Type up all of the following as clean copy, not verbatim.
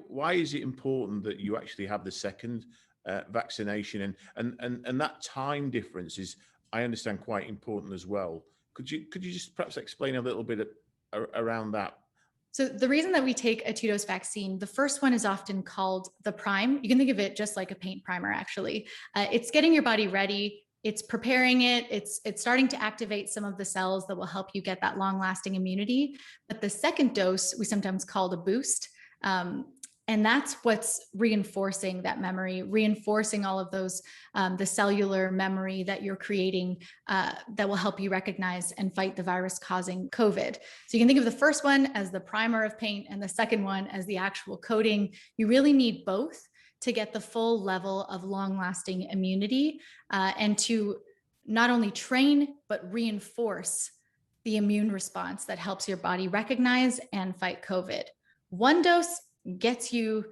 Why is it important that you actually have the second vaccination, and that time difference is, I understand, quite important as well. Could you just perhaps explain a little bit around that? So the reason that we take a two-dose vaccine, the first one is often called the prime. You can think of it just like a paint primer, actually. It's getting your body ready. It's preparing it. It's starting to activate some of the cells that will help you get that long-lasting immunity. But the second dose, we sometimes call the boost. And that's what's reinforcing that memory, reinforcing all of those, the cellular memory that you're creating that will help you recognize and fight the virus causing COVID. So you can think of the first one as the primer of paint and the second one as the actual coating. You really need both to get the full level of long-lasting immunity and to not only train, but reinforce the immune response that helps your body recognize and fight COVID. One dose gets you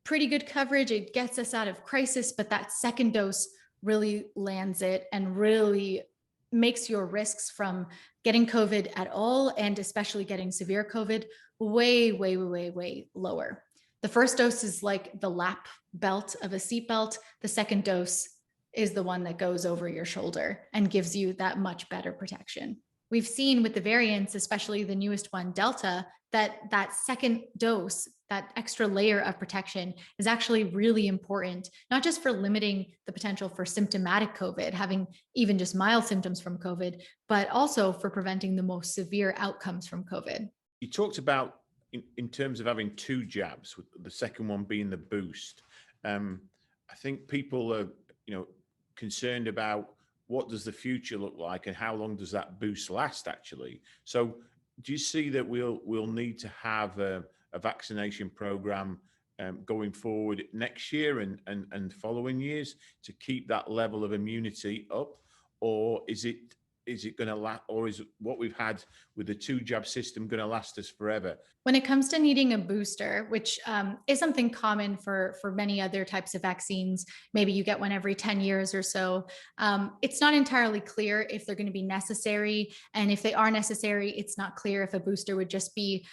pretty good coverage. It gets us out of crisis, but that second dose really lands it and really makes your risks from getting COVID at all, and especially getting severe COVID, way, way, way, way lower. The first dose is like the lap belt of a seatbelt. The second dose is the one that goes over your shoulder and gives you that much better protection. We've seen with the variants, especially the newest one, Delta, that second dose, that extra layer of protection is actually really important, not just for limiting the potential for symptomatic COVID, having even just mild symptoms from COVID, but also for preventing the most severe outcomes from COVID. You talked about in terms of having two jabs, with the second one being the boost. I think people are, concerned about what does the future look like and how long does that boost last actually. So do you see that we'll need to have a vaccination program going forward next year and following years to keep that level of immunity up? Or is it going to last, or is what we've had with the two jab system going to last us forever? When it comes to needing a booster, which is something common for many other types of vaccines, maybe you get one every 10 years or so, it's not entirely clear if they're going to be necessary. And if they are necessary, it's not clear if a booster would just be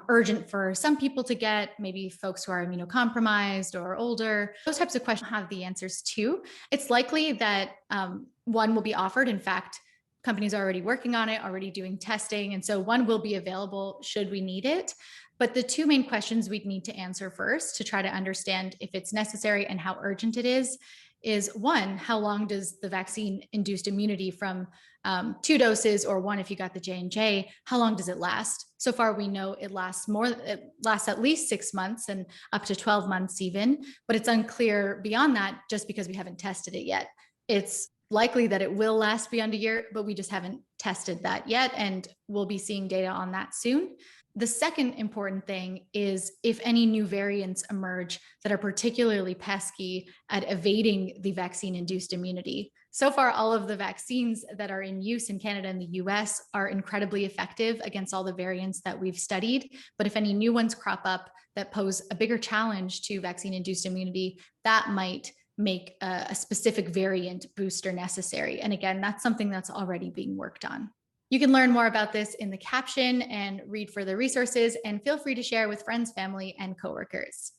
urgent for some people to get, maybe folks who are immunocompromised or older. Those types of questions have the answers to. It's likely that one will be offered. In fact, companies are already working on it, already doing testing. And so one will be available should we need it. But the two main questions we'd need to answer first to try to understand if it's necessary and how urgent it is one, how long does the vaccine induced immunity from two doses, or one if you got the J&J, how long does it last? So far, we know it lasts at least 6 months and up to 12 months even, but it's unclear beyond that just because we haven't tested it yet. It's likely that it will last beyond a year, but we just haven't tested that yet, and we'll be seeing data on that soon. The second important thing is if any new variants emerge that are particularly pesky at evading the vaccine-induced immunity. So far, all of the vaccines that are in use in Canada and the US are incredibly effective against all the variants that we've studied. But if any new ones crop up that pose a bigger challenge to vaccine-induced immunity, that might make a specific variant booster necessary. And again, that's something that's already being worked on. You can learn more about this in the caption and read further resources, and feel free to share with friends, family, and coworkers.